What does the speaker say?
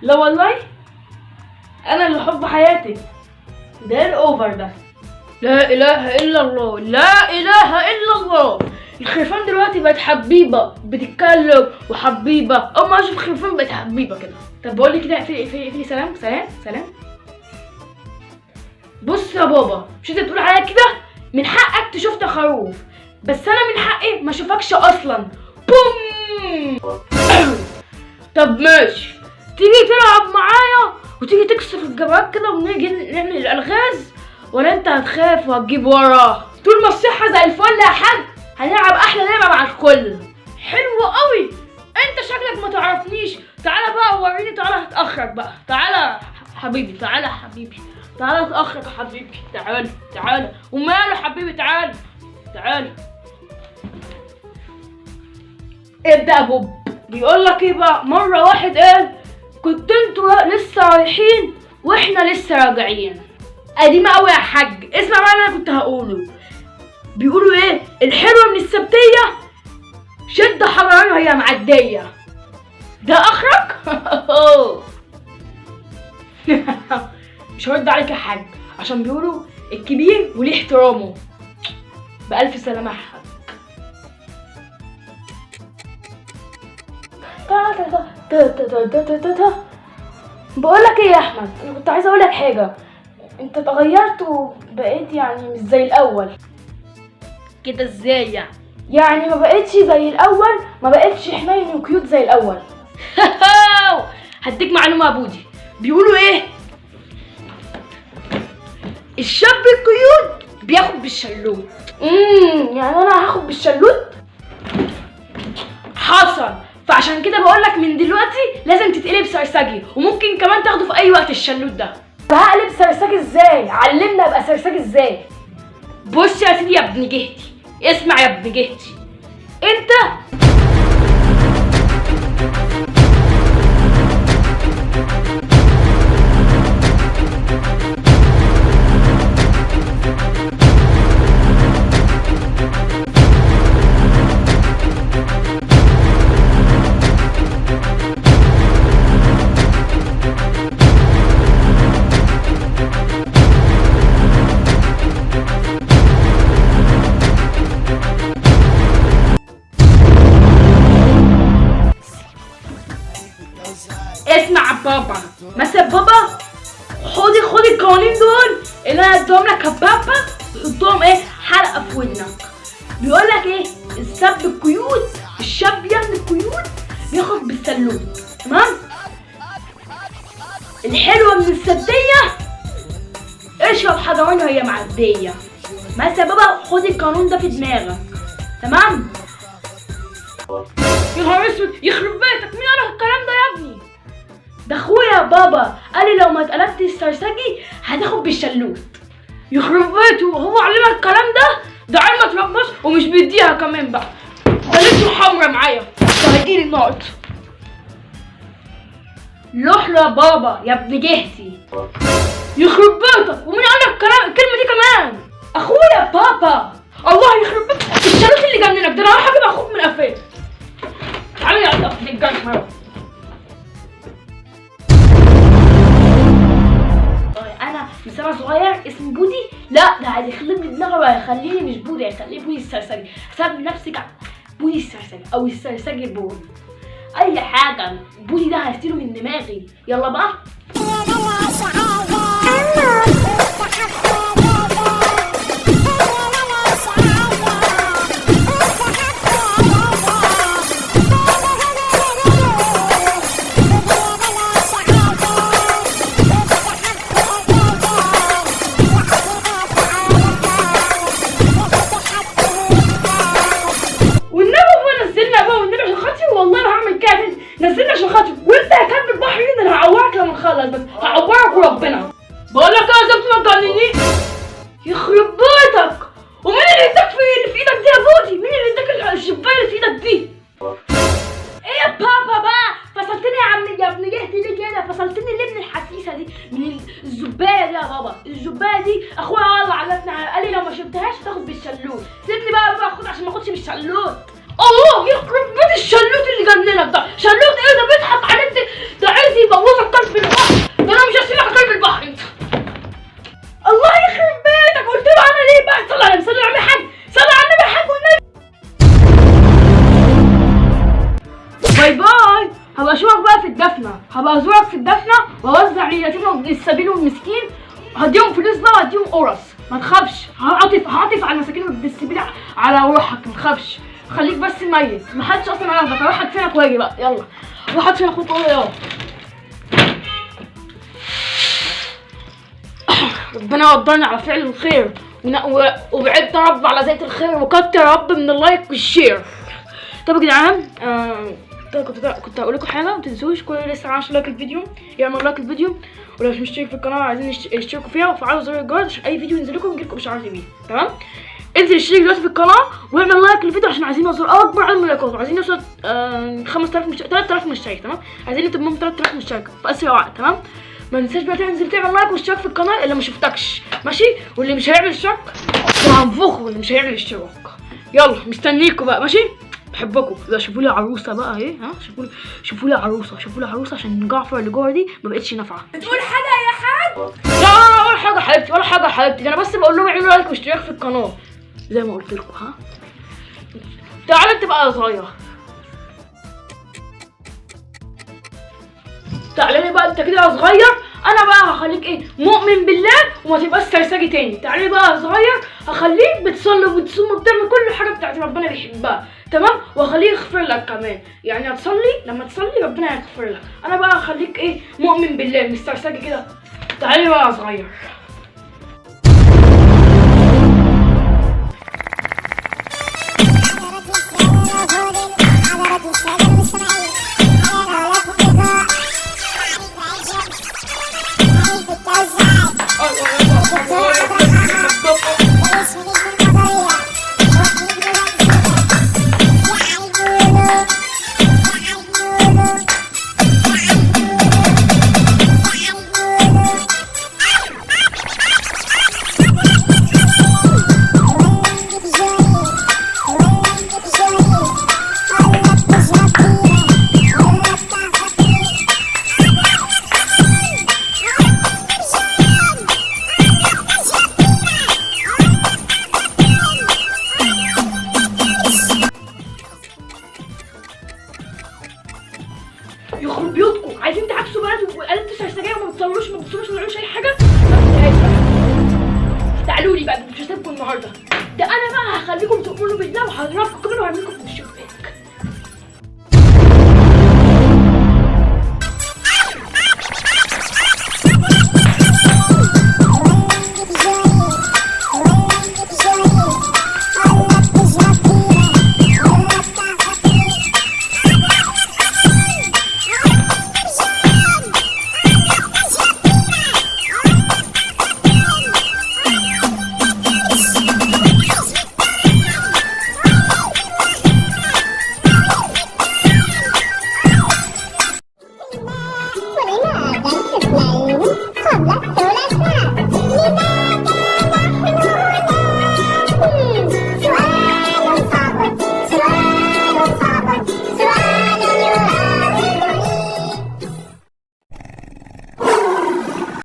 لا والله انا اللي حب حياتي. ده الاوفر ده. لا اله الا الله، لا اله الا الله. الخرفان دلوقتي بقت حبيبه، بتتكلم وحبيبه. اول ما اشوف خرفان بقت حبيبه كده. طب بقول لي كده اقفلي سلام سلام سلام. بص يا بابا، مش انت بتقول عليا كده؟ من حقك تشوفني خروف، بس انا من حقي ما اشوفكش اصلا. بوم. طب ماشي، تيجي تلعب معايا وتيجي تكسر الجبهات كده ونيجي نعمل الالغاز، ولا انت هتخاف وهتجيب ورا؟ طول ما الصحه زي الفل يا حاج هنلعب احلى لعبه مع الكل. حلو قوي. انت شكلك ما تعرفنيش. تعالى بقى وريني. تعالى هتاخرك بقى. تعالى حبيبي، تعالى حبيبي، تعالى اتاخرك يا حبيبي. تعالى تعالى. وماله حبيبي؟ تعالى تعالى. ابدا يا بوب. بيقول لك ايه بقى؟ مره واحد قال كنت انتوا لسه رايحين واحنا لسه راجعين. قديمه قوي يا حاج. اسمع بقى اللي انا كنت هقوله. بيقولوا ايه؟ الحلوه من السبتيه شد حرارة وهي معديه. ده اخرك؟ مش هرد عليك يا حاج، عشان بيقولوا الكبير وليه احترامه. بألف سلامة يا حاج. بقولك ايه يا احمد، انا كنت عايزه اقولك حاجه. انت اتغيرت وبقيت يعني مش زي الاول كده. ازاي يعني؟ يعني ما بقتش زي الاول، ما بقتش حنين وكيوت زي الاول. هديك معلومه يا بودي. بيقولوا ايه؟ الشاب الكيوت بياخد بالشلوت. يعني انا هاخد بالشلوت؟ حصل. فعشان كده بقولك من دلوقتي لازم تتقلب سرسجي، وممكن كمان تاخده في اي وقت الشلوت ده. هقلب سرسجي ازاي؟ علمنا ابقى سرسجي ازاي. بص يا سيدي يا ابن جهتي، اسمع يا ابن جهتي. انت اسمع بابا. مثلا بابا خدي القوانين دول اللي انا اديهم لك يا بابا، وحطهم ايه حلقه في ودنك. بيقول لك ايه؟ الشاب الكيوت، الشاب يعني الكيوت بياخد بالسلوت، تمام؟ الحلوه من السديه اشرب حضرين وهي معديه. مثلا بابا خدي القانون ده في دماغك، تمام؟ يا نهار اسود، يخرب بيتك، مين قال الكلام ده يا ابني؟ ده اخويا بابا قال لي لو ما اتقلبت السرسجي هتاخد بالشلوت. يخرب بيته، هو علمك الكلام ده؟ ده عيل ما تربص ومش بيديها كمان بقى. ده لسه حمرا معايا، ده هيجيلي النقط. لوح له يا بابا يا ابن جهتي. يخرب بيتك، ومين قال لك الكلمه دي كمان؟ اخويا بابا. الله يخرب بيتك، الشلوت اللي جننك ده انا هروح اجيب اخوك من قفاه. تعالى يا ابن الجنة. انا من انا صغير اسمي بودي. لا ده هيخلب لي دماغي وهيخليني مش بودي، هيخليني بودي السرسجي. سمي نفسك بودي السرسجي او السرسجي بودي، اي حاجه. بودي ده هيشيله من دماغي. يلا بقى. نزلنا عشان خاطر، وانت يا كلب البحر انا هعورك لما نخلص، بس هعورك وربنا. بقول لك ايه يا زلمه ما تجننيش. يخرب بيتك، ومين اللي اداك اللي في ايدك دي يا بودي؟ مين اللي اداك الشبايه اللي في ايدك دي؟ ايه يا بابا بقى؟ فصلتني يا عم يا ابن جهتي ليه كده؟ فصلتني ليه من الحسيسه دي، من الزبايه دي يا بابا؟ الزبايه دي اخويا والله علمنا، قال لي لو ما شربتهاش تاخد بالشلوت. سيبني بقى اخد عشان ما اخدش بالشلوت. الله يخرب بيت الشلوت اللي جننك ده. شلوت ايه ده؟ بيضحك عليك. ده عايز يبوظك هبقى اشوفك بقى في الدفنه، هبقى ازورك في الدفنه واوزع لليتيم وابن السبيل والمسكين، هديهم فلوس بقى وهديهم قرص. ما تخافش، هعطف على المساكين وابن السبيل على روحك، ما تخافش. خليك بس ميت، محدش اصلا يعرفك. اروح ادفنك واجي بقى، يلا روح ادفن اخوك اهو. يلا ربنا يقدرني على فعل الخير وبعدنا رب على ذات الخير، وكتر رب من اللايك والشير. طب يا جدعان كنت هقول لكم حاجه، ما تنسوش كل اللي لسه عايز لايك الفيديو يعمل لايك الفيديو، ولو مش مشترك في القناه عايزين يشتركوا فيها وفعلوا زر الجرس عشان اي فيديو ينزل لكم يجيلكم اشعارات بيه. تمام؟ انزل اشترك دلوقتي في القناه واعمل لايك للفيديو عشان عايزين نوصل اكبر عدد من اللايكات، وعايزين نوصل 3000 مشترك. تمام؟ عايزين نتمم 3000 مشترك في اسرع وقت. تمام؟ ما تنساش بقى تنزل تعمل لايك واشتراك في القناه اللي ما شفتكش، ماشي؟ واللي مش هيعمل اشتراك هنفخه، واللي مش هيعمل اشتراك. يلا مستنيكوا بقى، ماشي؟ بحبكم. اذا شوفوا لي عروسه بقى اهي، ها شوفوا لي عروسه عشان جعفر اللي جوه دي ما بقتش نافعه. بتقول حاجه يا حاج؟ لا ولا حاجه حبيبتي، ولا حاجه حبيبتي، ده انا بس بقول لهم يعملوا لايك واشتراك في القناه زي ما قلت لكم. ها تعالى انت بقى صغير، تعالى لي بقى انت كده صغير، انا بقى هخليك ايه مؤمن بالله وما تبقاش سرسجي تاني. تعالى بقى صغير، هخليك بتصلي وبتصوم وبتعمل كل حاجه بتاعت ربنا بيحبها. تمام؟ وهخليه يغفر لك كمان، يعني هتصلي لما تصلي ربنا هيغفر لك. انا بقى هخليك ايه مؤمن بالله مش سرسجي كده. تعالى بقى صغير. يخرب بيوتكم، عايزين تعكسوا بلد وقلبتوا سرسجيه وما بتصلوش ما تعملوش اي حاجه. تعالوا لي بقى، مش هسيبكم النهارده، ده انا بقى هخليكم تؤمنوا بالله وهضربكم كمان وهعمل لكم في الشغل.